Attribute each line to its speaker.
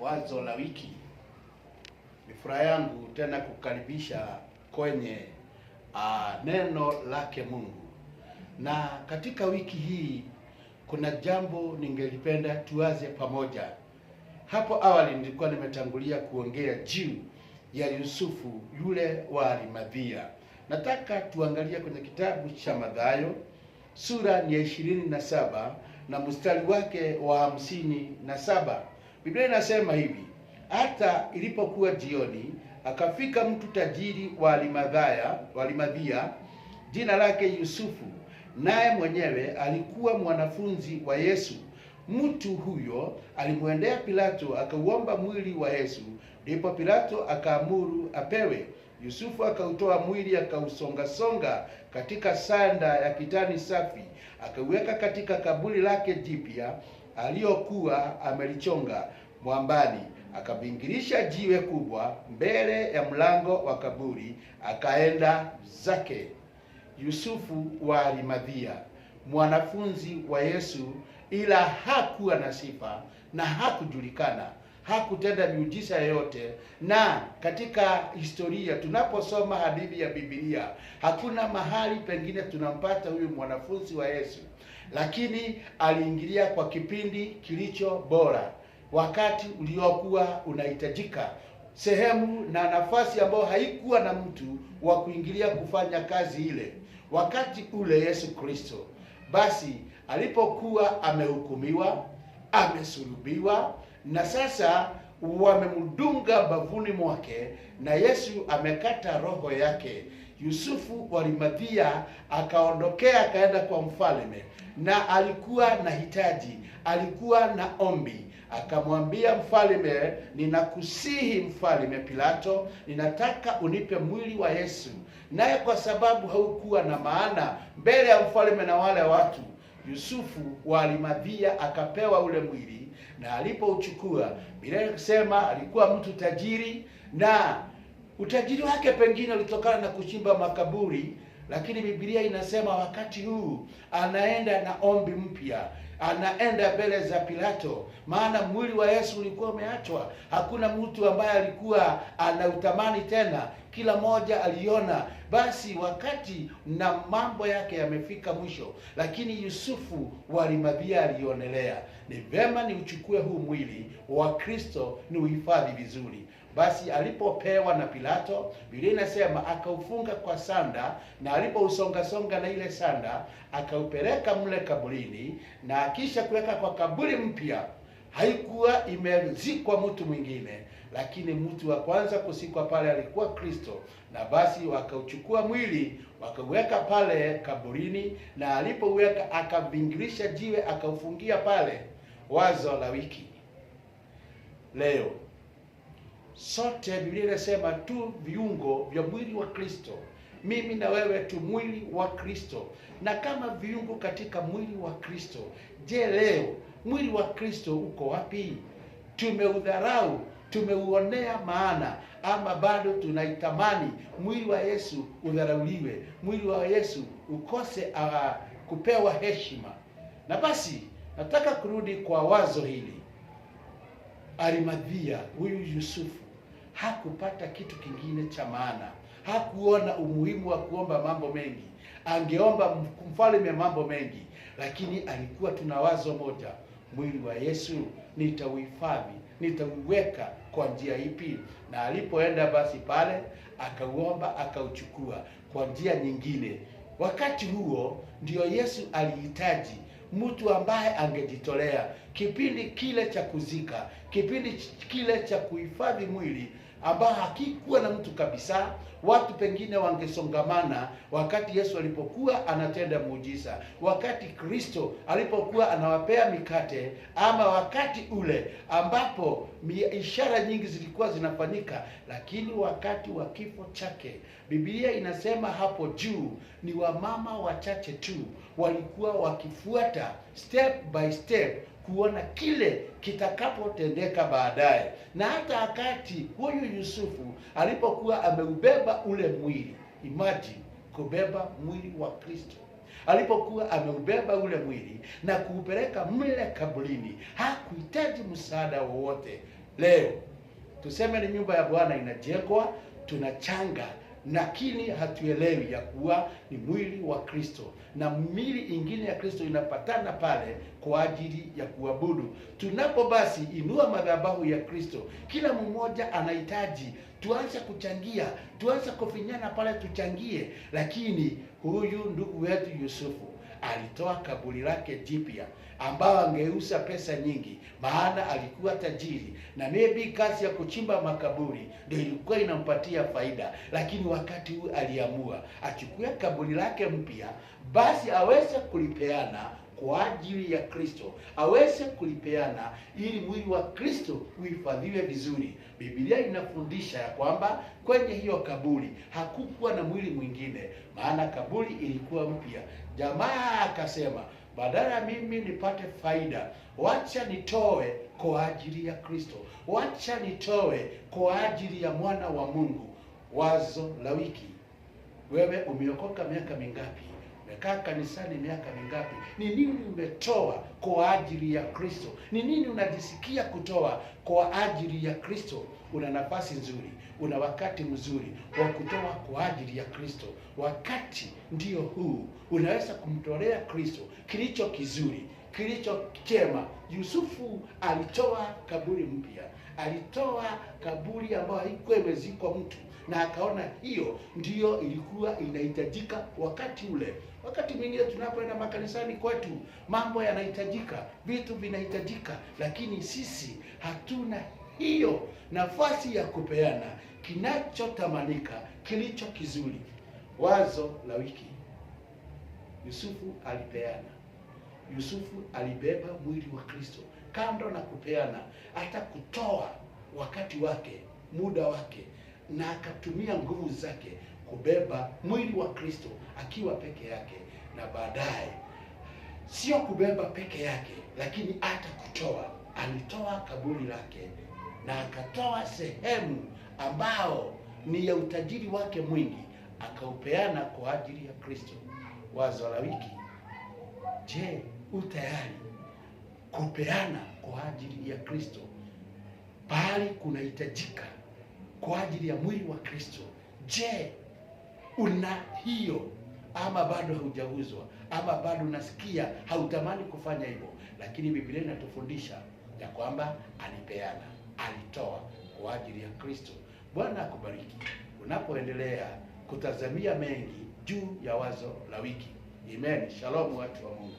Speaker 1: Wazo la wiki. Ni furaha yangu tena kukaribisha kwenye neno lake Mungu. Na katika wiki hii kuna jambo ningelipenda tuwaze pamoja. Hapo awali nilikuwa nimetangulia kuongea juu ya Yusufu yule wa Arimathia. Nataka tuangalie kwenye kitabu cha Mathayo sura ni ya 27 na mstari wake wa 57. Biblia inasema hivi: hata ilipokuwa jioni, akafika mtu tajiri wa Arimathia, jina lake Yusufu, naye mwenyewe alikuwa mwanafunzi wa Yesu. Mtu huyo alimwendea Pilato akauomba mwili wa Yesu, ndipo Pilato akaamuru apewe. Yusufu akautoa mwili, akausonga katika sanda ya kitani safi, akauweka katika kaburi lake jipya aliyokuwa amelichonga mwambani, akabingirisha jiwe kubwa mbele ya mlango wa kaburi, akaenda zake. Yusufu wa Arimathia, mwanafunzi wa Yesu, ila hakuwa na sifa na hakujulikana, hakutenda miujiza yoyote. Na katika historia tunaposoma hadithi ya Biblia, hakuna mahali pengine tunampata huyu mwanafunzi wa Yesu, lakini aliingilia kwa kipindi kilicho bora, wakati uliokuwa unahitajika, sehemu na nafasi ambayo haikuwa na mtu wa kuingilia kufanya kazi ile. Wakati ule Yesu Kristo basi alipokuwa amehukumiwa, amesulubiwa, na sasa wamemdunga bavuni mwake, na Yesu amekata roho yake, Yusufu wa Arimathia akaondokea akaenda kwa mfalme, na alikuwa na hitaji, alikuwa na ombi. Akamwambia mfalme, ninakusihi mfalme Pilato, ninataka unipe mwili wa Yesu. Naye kwa sababu haukuwa na maana mbele ya mfalme na wale watu, Yusufu wa Arimathia akapewa ule mwili. Na alipouchukua, Biblia inasema alikuwa mtu tajiri, na utajiri wake pengine ulitokana na kuchimba makaburi, lakini Biblia inasema wakati huu anaenda na ombi mpya, anaenda mbele za Pilato, maana mwili wa Yesu ulikuwa umeachwa. Hakuna mtu ambaye alikuwa anautamani tena, kila moja aliona. Basi wakati na mambo yake yamefika mwisho, lakini Yusufu wa Arimathia alionelea ni vema ni uchukue huu mwili wa Kristo, ni uhifadhi vizuri. Basi alipopewa na Pilato, Biblia inasema akaufunga kwa sanda, na alipousonga na ile sanda akaupeleka mle kaburini, na kisha kuweka kwa kaburi mpya. Haikuwa imezikwa mtu mwingine, lakini mtu wa kwanza kusikwa pale alikuwa Kristo. Na basi wakauchukua mwili wakauweka pale kaburini, na alipouweka akabingirisha jiwe akaufungia pale. Wazo la wiki leo: sote Biblia inasema tu viungo vya mwili wa Kristo. Mimi na wewe tu mwili wa Kristo, na kama viungo katika mwili wa Kristo, je, leo mwili wa Kristo uko wapi? Tumeudharau, tumeuonea maana, ama bado tunaitamani mwili wa Yesu udharauliwe, mwili wa Yesu ukose kupewa heshima? Na basi nataka kurudi kwa wazo hili. Arimathia, huyu Yusufu hakupata kitu kingine cha maana, hakuona umuhimu wa kuomba mambo mengi. Angeomba mfalme mambo mengi, lakini alikuwa tuna wazo moja: mwili wa Yesu nitauhifadhi, nitauweka kwa njia ipi? Na alipoenda basi pale akauomba, akauchukua kwa njia nyingine. Wakati huo ndio Yesu alihitaji mtu ambaye angejitolea. Kipindi kile cha kuzika, kipindi kile cha kuhifadhi mwili, ambao hakikuwa na mtu kabisa, watu pengine wangesongamana wakati Yesu alipokuwa anatenda muujiza, wakati Kristo alipokuwa anawapea mikate, ama wakati ule ambapo ishara nyingi zilikuwa zinafanyika. Lakini wakati wa kifo chake, Biblia inasema hapo juu ni wamama wachache tu walikuwa wakifuata step by step kuona kile kitakapotendeka baadaye. Na hata wakati huyu Yusufu alipokuwa ameubeba ule mwili, imagine kubeba mwili wa Kristo, alipokuwa ameubeba ule mwili na kuupeleka mle kaburini, hakuhitaji msaada wowote. leo tuseme ni nyumba ya Bwana inajengwa, tunachanga, lakini hatuelewi ya kuwa ni mwili wa Kristo na mwili ingine ya Kristo inapatana pale kwa ajili ya kuabudu. Tunapo basi inua madhabahu ya Kristo, kila mmoja anahitaji tuanze kuchangia, tuanze kufinyana pale tuchangie. Lakini huyu ndugu wetu Yusufu alitoa kaburi lake jipya ambao angeuza pesa nyingi, maana alikuwa tajiri na maybe kazi ya kuchimba makaburi ndio ilikuwa inampatia faida. Lakini wakati huu aliamua achukue kaburi lake mpya, basi aweze kulipeana kwa ajili ya Kristo, aweze kulipeana ili mwili wa Kristo uhifadhiwe vizuri. Biblia inafundisha ya kwamba kwenye hiyo kaburi hakukuwa na mwili mwingine, maana kaburi ilikuwa mpya. Jamaa akasema, badala mimi nipate faida, wacha nitoe kwa ajili ya Kristo, wacha nitoe kwa ajili ya mwana wa Mungu. Wazo la wiki: wewe umeokoka miaka mingapi? Umekaa kanisani miaka mingapi? Ni nini umetoa kwa ajili ya Kristo? Ni nini unajisikia kutoa kwa ajili ya Kristo? Una nafasi nzuri, una wakati mzuri wa kutoa kwa ajili ya Kristo. Wakati ndio huu, unaweza kumtolea Kristo kilicho kizuri, kilicho chema. Yusufu alitoa kaburi mpya, alitoa kaburi ambayo haikuwa imezikwa mtu, na akaona hiyo ndiyo ilikuwa inahitajika wakati ule. Wakati mwingine tunapoenda makanisani kwetu, mambo yanahitajika, vitu vinahitajika, lakini sisi hatuna hiyo nafasi ya kupeana kinachotamanika, kilicho kizuri. Wazo la wiki: Yusufu alipeana. Yusufu alibeba mwili wa Kristo. Kando na kupeana, hata kutoa wakati wake, muda wake, na akatumia nguvu zake kubeba mwili wa Kristo akiwa peke yake. Na baadaye sio kubeba peke yake, lakini hata kutoa. Alitoa kaburi lake na akatoa sehemu ambao ni ya utajiri wake mwingi, akaupeana kwa ajili ya Kristo. Wazo la wiki: je, utayari kupeana kwa ajili ya Kristo bali kunahitajika kwa ajili ya mwili wa Kristo? Je, una hiyo, ama bado haujauzwa, ama bado unasikia hautamani kufanya hivyo? Lakini Biblia inatufundisha ya kwamba alipeana, alitoa kwa ajili ya Kristo. Bwana akubariki unapoendelea kutazamia mengi juu ya wazo la wiki. Amen. Shalom watu wa Mungu.